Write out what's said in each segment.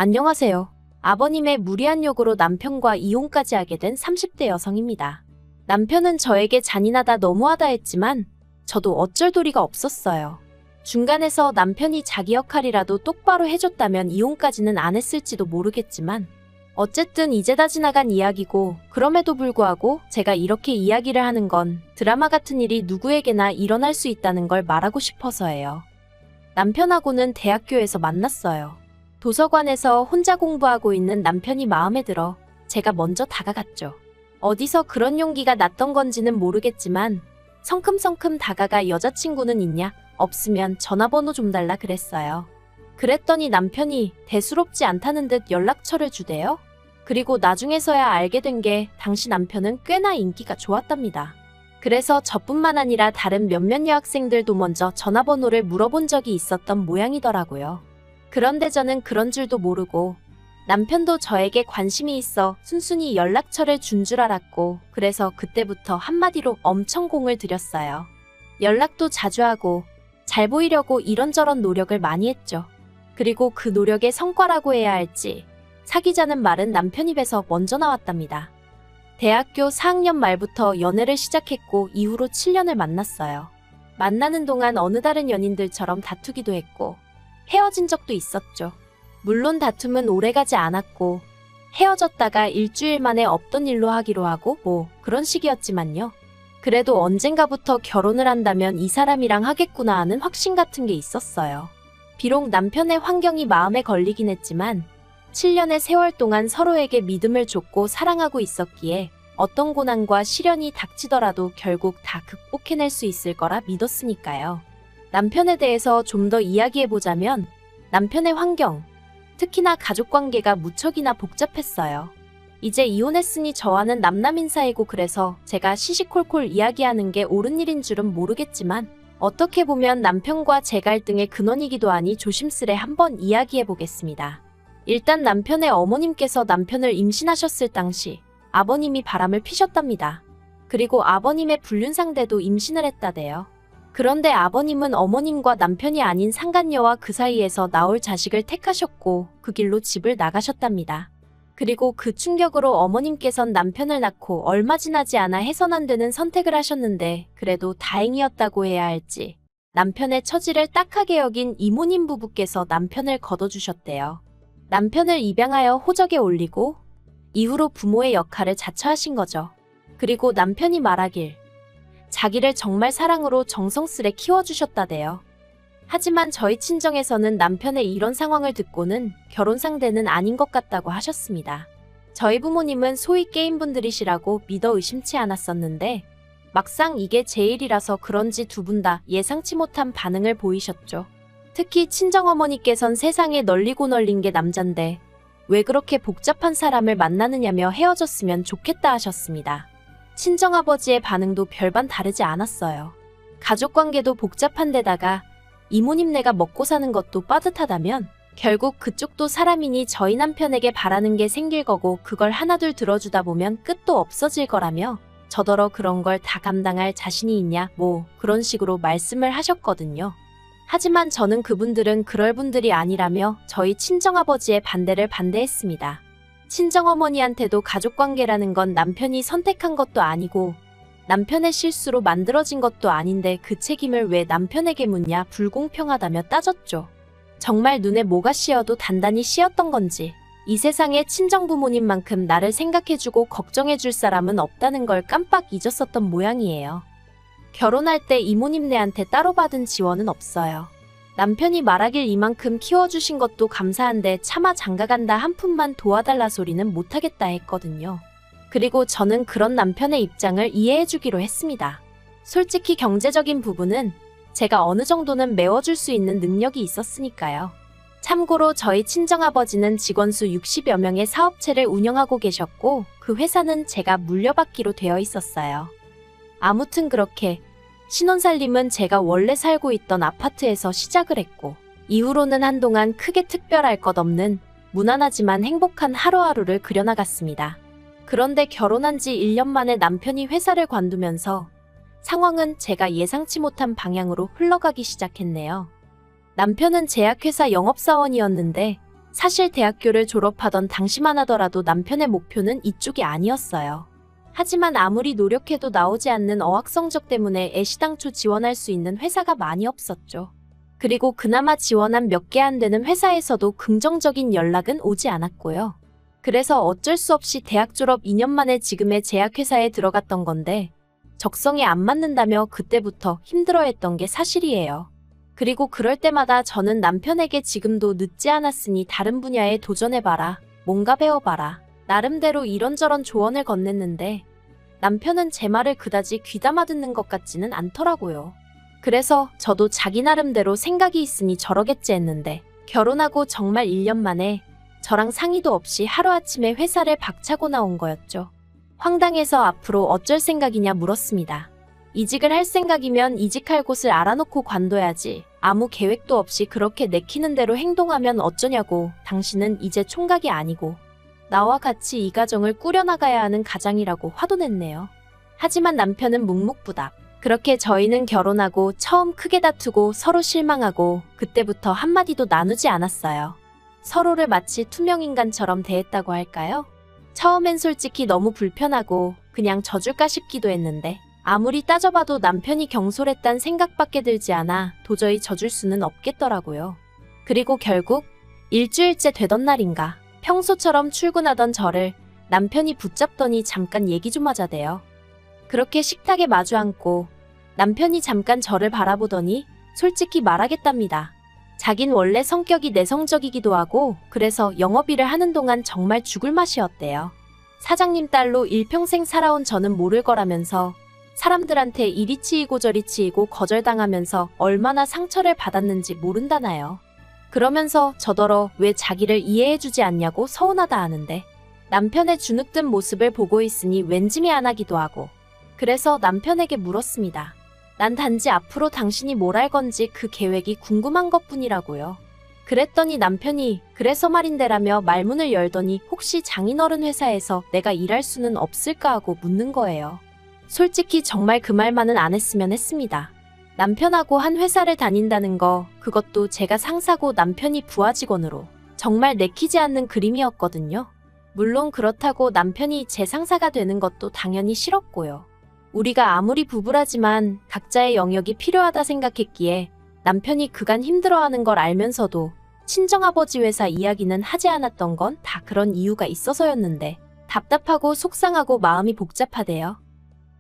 안녕하세요. 아버님의 무리한 요구로 남편과 이혼까지 하게 된 30대 여성입니다. 남편은 저에게 잔인하다 너무하다 했지만 저도 어쩔 도리가 없었어요. 중간에서 남편이 자기 역할이라도 똑바로 해줬다면 이혼까지는 안 했을지도 모르겠지만 어쨌든 이제 다 지나간 이야기고, 그럼에도 불구하고 제가 이렇게 이야기를 하는 건 드라마 같은 일이 누구에게나 일어날 수 있다는 걸 말하고 싶어서예요. 남편하고는 대학교에서 만났어요. 도서관에서 혼자 공부하고 있는 남편이 마음에 들어 제가 먼저 다가갔죠. 어디서 그런 용기가 났던 건지는 모르겠지만 성큼성큼 다가가 여자친구는 있냐? 없으면 전화번호 좀 달라 그랬어요. 그랬더니 남편이 대수롭지 않다는 듯 연락처를 주대요. 그리고 나중에서야 알게 된 게 당시 남편은 꽤나 인기가 좋았답니다. 그래서 저뿐만 아니라 다른 몇몇 여학생들도 먼저 전화번호를 물어본 적이 있었던 모양이더라고요. 그런데 저는 그런 줄도 모르고 남편도 저에게 관심이 있어 순순히 연락처를 준 줄 알았고, 그래서 그때부터 한마디로 엄청 공을 들였어요. 연락도 자주 하고 잘 보이려고 이런저런 노력을 많이 했죠. 그리고 그 노력의 성과라고 해야 할지 사귀자는 말은 남편 입에서 먼저 나왔답니다. 대학교 4학년 말부터 연애를 시작했고 이후로 7년을 만났어요. 만나는 동안 어느 다른 연인들처럼 다투기도 했고 헤어진 적도 있었죠. 물론 다툼은 오래가지 않았고 헤어졌다가 일주일 만에 없던 일로 하기로 하고 뭐 그런 식이었지만요. 그래도 언젠가부터 결혼을 한다면 이 사람이랑 하겠구나 하는 확신 같은 게 있었어요. 비록 남편의 환경이 마음에 걸리긴 했지만 7년의 세월 동안 서로에게 믿음을 줬고 사랑하고 있었기에 어떤 고난과 시련이 닥치더라도 결국 다 극복해낼 수 있을 거라 믿었으니까요. 남편에 대해서 좀 더 이야기해보자면 남편의 환경, 특히나 가족관계가 무척이나 복잡했어요. 이제 이혼했으니 저와는 남남인 사이고, 그래서 제가 시시콜콜 이야기하는 게 옳은 일인 줄은 모르겠지만 어떻게 보면 남편과 제 갈등의 근원이기도 하니 조심스레 한번 이야기해보겠습니다. 일단 남편의 어머님께서 남편을 임신하셨을 당시 아버님이 바람을 피셨답니다. 그리고 아버님의 불륜상대도 임신을 했다대요. 그런데 아버님은 어머님과 남편이 아닌 상간녀와 그 사이에서 나올 자식을 택하셨고 그 길로 집을 나가셨답니다. 그리고 그 충격으로 어머님께선 남편을 낳고 얼마 지나지 않아 해선 안 되는 선택을 하셨는데, 그래도 다행이었다고 해야 할지 남편의 처지를 딱하게 여긴 이모님 부부께서 남편을 거둬주셨대요. 남편을 입양하여 호적에 올리고 이후로 부모의 역할을 자처하신 거죠. 그리고 남편이 말하길 자기를 정말 사랑으로 정성스레 키워주셨다대요. 하지만 저희 친정에서는 남편의 이런 상황을 듣고는 결혼 상대는 아닌 것 같다고 하셨습니다. 저희 부모님은 소위 게임분들이시라고 믿어 의심치 않았었는데 막상 이게 제 일이라서 그런지 두 분 다 예상치 못한 반응을 보이셨죠. 특히 친정어머니께선 세상에 널리고 널린 게 남잔데 왜 그렇게 복잡한 사람을 만나느냐며 헤어졌으면 좋겠다 하셨습니다. 친정아버지의 반응도 별반 다르지 않았어요. 가족관계도 복잡한 데다가 이모님네가 먹고 사는 것도 빠듯하다면 결국 그쪽도 사람이니 저희 남편에게 바라는 게 생길 거고, 그걸 하나둘 들어주다 보면 끝도 없어질 거라며 저더러 그런 걸 다 감당할 자신이 있냐 뭐 그런 식으로 말씀을 하셨거든요. 하지만 저는 그분들은 그럴 분들이 아니라며 저희 친정아버지의 반대를 반대했습니다. 친정어머니한테도 가족관계라는 건 남편이 선택한 것도 아니고 남편의 실수로 만들어진 것도 아닌데 그 책임을 왜 남편에게 묻냐, 불공평하다며 따졌죠. 정말 눈에 뭐가 씌어도 단단히 씌었던 건지 이 세상에 친정부모님만큼 나를 생각해주고 걱정해줄 사람은 없다는 걸 깜빡 잊었었던 모양이에요. 결혼할 때 이모님네한테 따로 받은 지원은 없어요. 남편이 말하길 이만큼 키워주신 것도 감사한데 차마 장가간다 한 푼만 도와달라 소리는 못하겠다 했거든요. 그리고 저는 그런 남편의 입장을 이해해주기로 했습니다. 솔직히 경제적인 부분은 제가 어느 정도는 메워줄 수 있는 능력이 있었으니까요. 참고로 저희 친정아버지는 직원 수 60여 명의 사업체를 운영하고 계셨고 그 회사는 제가 물려받기로 되어 있었어요. 아무튼 그렇게 신혼살림은 제가 원래 살고 있던 아파트에서 시작을 했고 이후로는 한동안 크게 특별할 것 없는 무난하지만 행복한 하루하루를 그려나갔습니다. 그런데 결혼한 지 1년 만에 남편이 회사를 관두면서 상황은 제가 예상치 못한 방향으로 흘러가기 시작했네요. 남편은 제약회사 영업사원이었는데 사실 대학교를 졸업하던 당시만 하더라도 남편의 목표는 이쪽이 아니었어요. 하지만 아무리 노력해도 나오지 않는 어학 성적 때문에 애시당초 지원할 수 있는 회사가 많이 없었죠. 그리고 그나마 지원한 몇 개 안 되는 회사에서도 긍정적인 연락은 오지 않았고요. 그래서 어쩔 수 없이 대학 졸업 2년 만에 지금의 제약회사에 들어갔던 건데 적성에 안 맞는다며 그때부터 힘들어했던 게 사실이에요. 그리고 그럴 때마다 저는 남편에게 지금도 늦지 않았으니 다른 분야에 도전해봐라, 뭔가 배워봐라, 나름대로 이런저런 조언을 건넸는데 남편은 제 말을 그다지 귀담아 듣는 것 같지는 않더라고요. 그래서 저도 자기 나름대로 생각이 있으니 저러겠지 했는데 결혼하고 정말 1년 만에 저랑 상의도 없이 하루아침에 회사를 박차고 나온 거였죠. 황당해서 앞으로 어쩔 생각이냐 물었습니다. 이직을 할 생각이면 이직할 곳을 알아놓고 관둬야지. 아무 계획도 없이 그렇게 내키는 대로 행동하면 어쩌냐고. 당신은 이제 총각이 아니고 나와 같이 이 가정을 꾸려나가야 하는 가장이라고 화도 냈네요. 하지만 남편은 묵묵부답. 그렇게 저희는 결혼하고 처음 크게 다투고 서로 실망하고 그때부터 한마디도 나누지 않았어요. 서로를 마치 투명인간처럼 대했다고 할까요? 처음엔 솔직히 너무 불편하고 그냥 져줄까 싶기도 했는데 아무리 따져봐도 남편이 경솔했단 생각밖에 들지 않아 도저히 져줄 수는 없겠더라고요. 그리고 결국 일주일째 되던 날인가 평소처럼 출근하던 저를 남편이 붙잡더니 잠깐 얘기 좀 하자대요. 그렇게 식탁에 마주 앉고 남편이 잠깐 저를 바라보더니 솔직히 말하겠답니다. 자긴 원래 성격이 내성적이기도 하고 그래서 영업일을 하는 동안 정말 죽을 맛이었대요. 사장님 딸로 일평생 살아온 저는 모를 거라면서 사람들한테 이리 치이고 저리 치이고 거절당하면서 얼마나 상처를 받았는지 모른다나요. 그러면서 저더러 왜 자기를 이해해주지 않냐고 서운하다 하는데 남편의 주눅든 모습을 보고 있으니 왠지 미안하기도 하고 그래서 남편에게 물었습니다. 난 단지 앞으로 당신이 뭘 할 건지 그 계획이 궁금한 것뿐이라고요. 그랬더니 남편이 그래서 말인데라며 말문을 열더니 혹시 장인어른 회사에서 내가 일할 수는 없을까 하고 묻는 거예요. 솔직히 정말 그 말만은 안 했으면 했습니다. 남편하고 한 회사를 다닌다는 거 그것도 제가 상사고 남편이 부하 직원으로 정말 내키지 않는 그림이었거든요. 물론 그렇다고 남편이 제 상사가 되는 것도 당연히 싫었고요. 우리가 아무리 부부라지만 각자의 영역이 필요하다 생각했기에 남편이 그간 힘들어하는 걸 알면서도 친정아버지 회사 이야기는 하지 않았던 건 다 그런 이유가 있어서였는데 답답하고 속상하고 마음이 복잡하대요.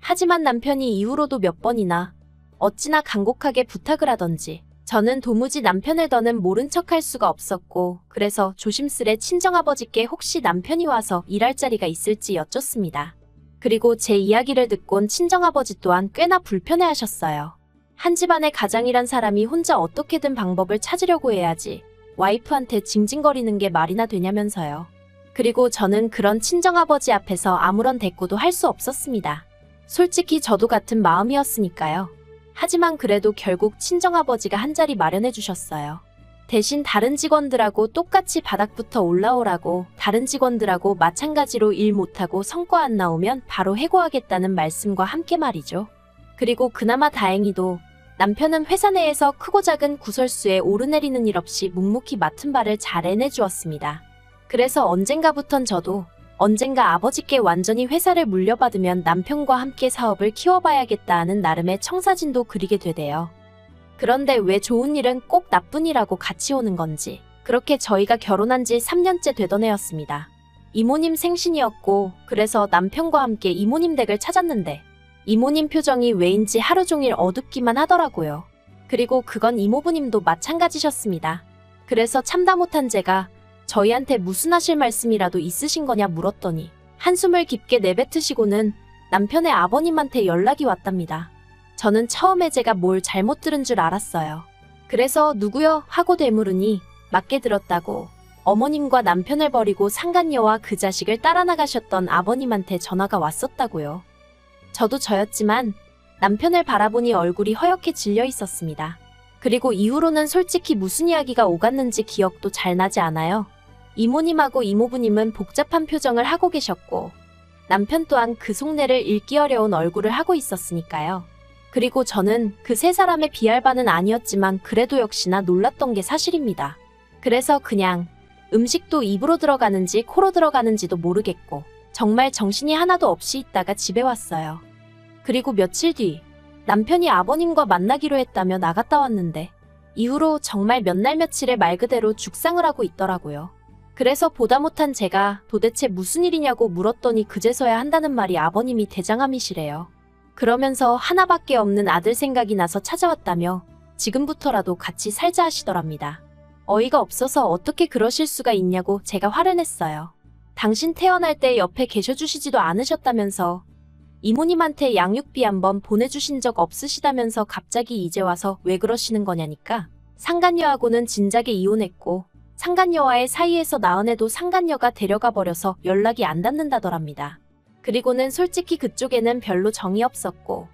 하지만 남편이 이후로도 몇 번이나 어찌나 간곡하게 부탁을 하던지 저는 도무지 남편을 더는 모른 척할 수가 없었고 그래서 조심스레 친정아버지께 혹시 남편이 와서 일할 자리가 있을지 여쭙습니다. 그리고 제 이야기를 듣곤 친정아버지 또한 꽤나 불편해하셨어요. 한 집안의 가장이란 사람이 혼자 어떻게든 방법을 찾으려고 해야지 와이프한테 징징거리는 게 말이나 되냐면서요. 그리고 저는 그런 친정아버지 앞에서 아무런 대꾸도 할 수 없었습니다. 솔직히 저도 같은 마음이었으니까요. 하지만 그래도 결국 친정아버지가 한 자리 마련해 주셨어요. 대신 다른 직원들하고 똑같이 바닥부터 올라오라고 다른 직원들하고 마찬가지로 일 못하고 성과 안 나오면 바로 해고하겠다는 말씀과 함께 말이죠. 그리고 그나마 다행히도 남편은 회사 내에서 크고 작은 구설수에 오르내리는 일 없이 묵묵히 맡은 바를 잘 해내주었습니다. 그래서 언젠가부턴 저도 언젠가 아버지께 완전히 회사를 물려받으면 남편과 함께 사업을 키워봐야겠다 하는 나름의 청사진도 그리게 되대요. 그런데 왜 좋은 일은 꼭 나쁜 일하고 같이 오는 건지 그렇게 저희가 결혼한 지 3년째 되던 해였습니다. 이모님 생신이었고 그래서 남편과 함께 이모님 댁을 찾았는데 이모님 표정이 왜인지 하루 종일 어둡기만 하더라고요. 그리고 그건 이모부님도 마찬가지셨습니다. 그래서 참다 못한 제가 저희한테 무슨 하실 말씀이라도 있으신 거냐 물었더니 한숨을 깊게 내뱉으시고는 남편의 아버님한테 연락이 왔답니다. 저는 처음에 제가 뭘 잘못 들은 줄 알았어요. 그래서 누구요? 하고 되물으니 맞게 들었다고 어머님과 남편을 버리고 상간녀와 그 자식을 따라 나가셨던 아버님한테 전화가 왔었다고요. 저도 저였지만 남편을 바라보니 얼굴이 허옇게 질려 있었습니다. 그리고 이후로는 솔직히 무슨 이야기가 오갔는지 기억도 잘 나지 않아요. 이모님하고 이모부님은 복잡한 표정을 하고 계셨고 남편 또한 그 속내를 읽기 어려운 얼굴을 하고 있었으니까요. 그리고 저는 그 세 사람의 비할 바는 아니었지만 그래도 역시나 놀랐던 게 사실입니다. 그래서 그냥 음식도 입으로 들어가는지 코로 들어가는지도 모르겠고 정말 정신이 하나도 없이 있다가 집에 왔어요. 그리고 며칠 뒤 남편이 아버님과 만나기로 했다며 나갔다 왔는데 이후로 정말 몇 날 며칠에 말 그대로 죽상을 하고 있더라고요. 그래서 보다 못한 제가 도대체 무슨 일이냐고 물었더니 그제서야 한다는 말이 아버님이 대장암이시래요. 그러면서 하나밖에 없는 아들 생각이 나서 찾아왔다며 지금부터라도 같이 살자 하시더랍니다. 어이가 없어서 어떻게 그러실 수가 있냐고 제가 화를 냈어요. 당신 태어날 때 옆에 계셔주시지도 않으셨다면서 이모님한테 양육비 한번 보내주신 적 없으시다면서 갑자기 이제 와서 왜 그러시는 거냐니까 상간녀하고는 진작에 이혼했고 상간녀와의 사이에서 낳은 애도 상간녀가 데려가 버려서 연락이 안 닿는다더랍니다. 그리고는 솔직히 그쪽에는 별로 정이 없었고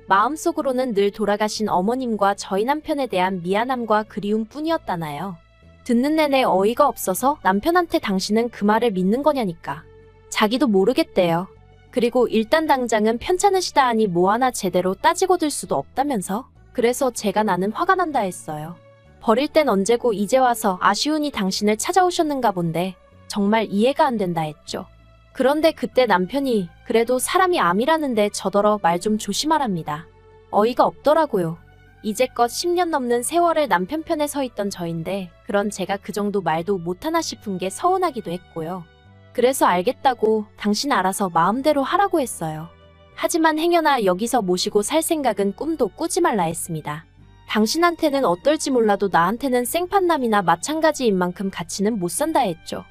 마음속으로는 늘 돌아가신 어머님과 저희 남편에 대한 미안함과 그리움 뿐이었다나요. 듣는 내내 어이가 없어서 남편한테 당신은 그 말을 믿는 거냐니까 자기도 모르겠대요. 그리고 일단 당장은 편찮으시다 하니 뭐 하나 제대로 따지고 들 수도 없다면서 그래서 제가 나는 화가 난다 했어요. 버릴 땐 언제고 이제 와서 아쉬우니 당신을 찾아오셨는가 본데 정말 이해가 안 된다 했죠. 그런데 그때 남편이 그래도 사람이 암이라는데 저더러 말 좀 조심하랍니다. 어이가 없더라고요. 이제껏 10년 넘는 세월을 남편 편에 서 있던 저인데 그런 제가 그 정도 말도 못하나 싶은 게 서운하기도 했고요. 그래서 알겠다고 당신 알아서 마음대로 하라고 했어요. 하지만 행여나 여기서 모시고 살 생각은 꿈도 꾸지 말라 했습니다. 당신한테는 어떨지 몰라도 나한테는 생판남이나 마찬가지인 만큼 같이는 못 산다 했죠.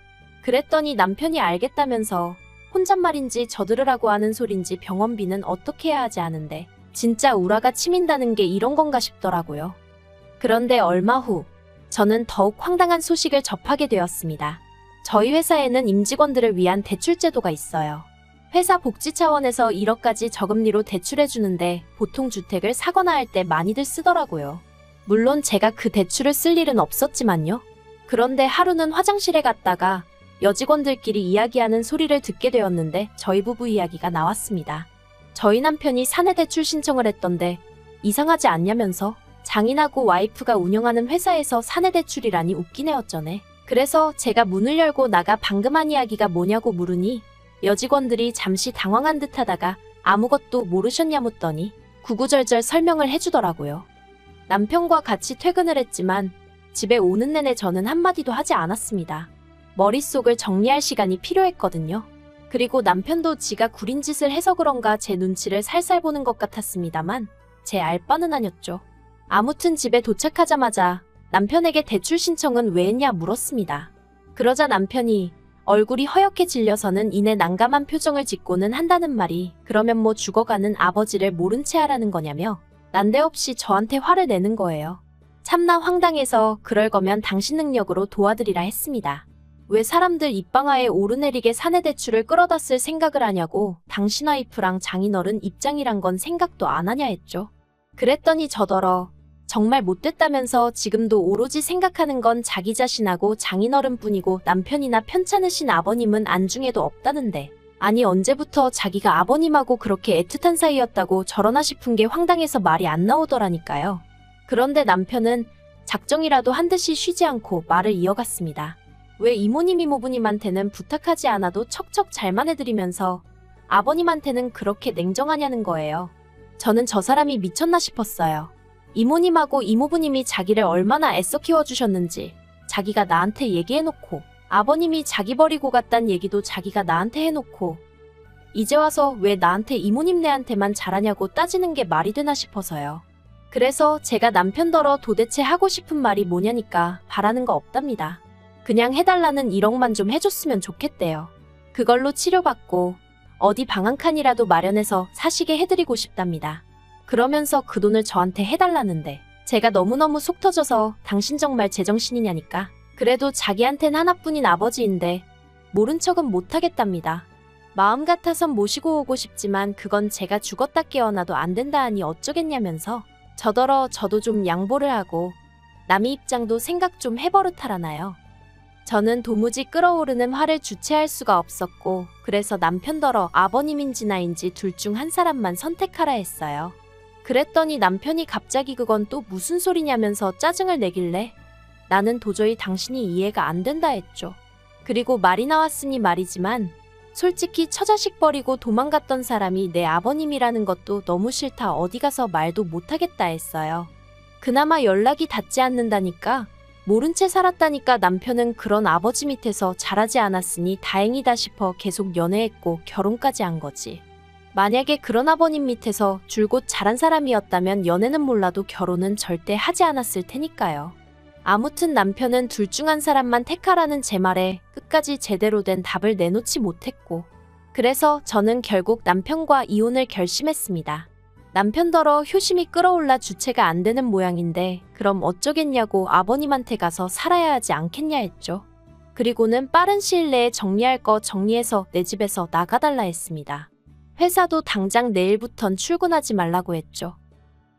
그랬더니 남편이 알겠다면서 혼잣말인지 저들으라고 하는 소린지 병원비는 어떻게 해야 하지 않은데 진짜 우라가 치민다는 게 이런 건가 싶더라고요. 그런데 얼마 후 저는 더욱 황당한 소식을 접하게 되었습니다. 저희 회사에는 임직원들을 위한 대출 제도가 있어요. 회사 복지 차원에서 1억까지 저금리로 대출해주는데 보통 주택을 사거나 할 때 많이들 쓰더라고요. 물론 제가 그 대출을 쓸 일은 없었지만요. 그런데 하루는 화장실에 갔다가 여직원들끼리 이야기하는 소리를 듣게 되었는데 저희 부부 이야기가 나왔습니다. 저희 남편이 사내 대출 신청을 했던데 이상하지 않냐면서 장인하고 와이프가 운영하는 회사에서 사내 대출이라니 웃기네 어쩌네. 그래서 제가 문을 열고 나가 방금 한 이야기가 뭐냐고 물으니 여직원들이 잠시 당황한 듯 하다가 아무것도 모르셨냐 묻더니 구구절절 설명을 해주더라고요. 남편과 같이 퇴근을 했지만 집에 오는 내내 저는 한마디도 하지 않았습니다. 머릿속을 정리할 시간이 필요했거든요. 그리고 남편도 지가 구린 짓을 해서 그런가 제 눈치를 살살 보는 것 같았습니다만 제 알 바는 아니었죠. 아무튼 집에 도착하자마자 남편에게 대출 신청은 왜 했냐 물었습니다. 그러자 남편이 얼굴이 허옇게 질려서는 이내 난감한 표정을 짓고는 한다는 말이 그러면 뭐 죽어가는 아버지를 모른 채 하라는 거냐며 난데없이 저한테 화를 내는 거예요. 참나 황당해서 그럴 거면 당신 능력으로 도와드리라 했습니다. 왜 사람들 입방아에 오르내리게 사내 대출을 끌어다 쓸 생각을 하냐고 당신 와이프랑 장인어른 입장이란 건 생각도 안 하냐 했죠. 그랬더니 저더러 정말 못됐다면서 지금도 오로지 생각하는 건 자기 자신하고 장인어른뿐이고 남편이나 편찮으신 아버님은 안중에도 없다는데 아니 언제부터 자기가 아버님하고 그렇게 애틋한 사이였다고 저러나 싶은 게 황당해서 말이 안 나오더라니까요. 그런데 남편은 작정이라도 한 듯이 쉬지 않고 말을 이어갔습니다. 왜 이모님 이모부님한테는 부탁하지 않아도 척척 잘만 해드리면서 아버님한테는 그렇게 냉정하냐는 거예요. 저는 저 사람이 미쳤나 싶었어요. 이모님하고 이모부님이 자기를 얼마나 애써 키워주셨는지 자기가 나한테 얘기해놓고 아버님이 자기 버리고 갔단 얘기도 자기가 나한테 해놓고 이제 와서 왜 나한테 이모님네한테만 잘하냐고 따지는 게 말이 되나 싶어서요. 그래서 제가 남편더러 도대체 하고 싶은 말이 뭐냐니까 바라는 거 없답니다. 그냥 해달라는 1억만 좀 해줬으면 좋겠대요. 그걸로 치료받고 어디 방 한 칸이라도 마련해서 사시게 해드리고 싶답니다. 그러면서 그 돈을 저한테 해달라는데 제가 너무너무 속 터져서 당신 정말 제정신이냐니까 그래도 자기한텐 하나뿐인 아버지인데 모른 척은 못하겠답니다. 마음 같아선 모시고 오고 싶지만 그건 제가 죽었다 깨어나도 안 된다 하니 어쩌겠냐면서 저더러 저도 좀 양보를 하고 남의 입장도 생각 좀 해버릇하라나요. 저는 도무지 끓어오르는 화를 주체할 수가 없었고 그래서 남편더러 아버님인지 나인지 둘 중 한 사람만 선택하라 했어요. 그랬더니 남편이 갑자기 그건 또 무슨 소리냐면서 짜증을 내길래 나는 도저히 당신이 이해가 안 된다 했죠. 그리고 말이 나왔으니 말이지만 솔직히 처자식 버리고 도망갔던 사람이 내 아버님이라는 것도 너무 싫다 어디 가서 말도 못하겠다 했어요. 그나마 연락이 닿지 않는다니까 모른 채 살았다니까 남편은 그런 아버지 밑에서 자라지 않았으니 다행이다 싶어 계속 연애했고 결혼까지 한 거지. 만약에 그런 아버님 밑에서 줄곧 자란 사람이었다면 연애는 몰라도 결혼은 절대 하지 않았을 테니까요. 아무튼 남편은 둘 중 한 사람만 택하라는 제 말에 끝까지 제대로 된 답을 내놓지 못했고 그래서 저는 결국 남편과 이혼을 결심했습니다. 남편더러 효심이 끌어올라 주체가 안 되는 모양인데 그럼 어쩌겠냐고 아버님한테 가서 살아야 하지 않겠냐 했죠. 그리고는 빠른 시일 내에 정리할 거 정리해서 내 집에서 나가달라 했습니다. 회사도 당장 내일부턴 출근하지 말라고 했죠.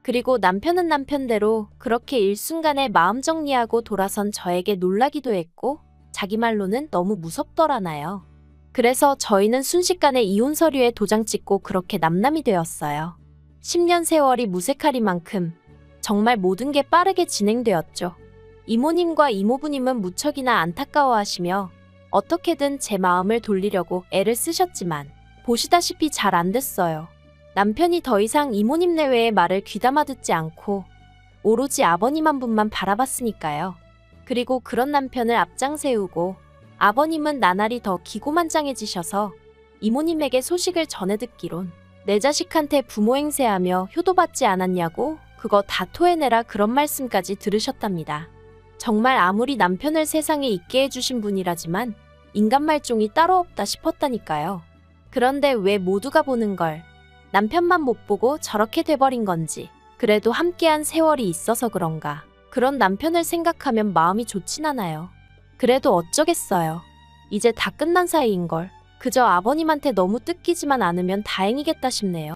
그리고 남편은 남편대로 그렇게 일순간에 마음 정리하고 돌아선 저에게 놀라기도 했고 자기 말로는 너무 무섭더라나요. 그래서 저희는 순식간에 이혼 서류에 도장 찍고 그렇게 남남이 되었어요. 10년 세월이 무색하리만큼 정말 모든 게 빠르게 진행되었죠. 이모님과 이모부님은 무척이나 안타까워하시며 어떻게든 제 마음을 돌리려고 애를 쓰셨지만 보시다시피 잘 안 됐어요. 남편이 더 이상 이모님 내외의 말을 귀담아 듣지 않고 오로지 아버님 한 분만 바라봤으니까요. 그리고 그런 남편을 앞장 세우고 아버님은 나날이 더 기고만장해지셔서 이모님에게 소식을 전해 듣기론 내 자식한테 부모 행세하며 효도받지 않았냐고 그거 다 토해내라 그런 말씀까지 들으셨답니다. 정말 아무리 남편을 세상에 있게 해주신 분이라지만 인간 말종이 따로 없다 싶었다니까요. 그런데 왜 모두가 보는 걸 남편만 못 보고 저렇게 돼버린 건지 그래도 함께한 세월이 있어서 그런가 그런 남편을 생각하면 마음이 좋진 않아요. 그래도 어쩌겠어요. 이제 다 끝난 사이인걸. 그저 아버님한테 너무 뜯기지만 않으면 다행이겠다 싶네요.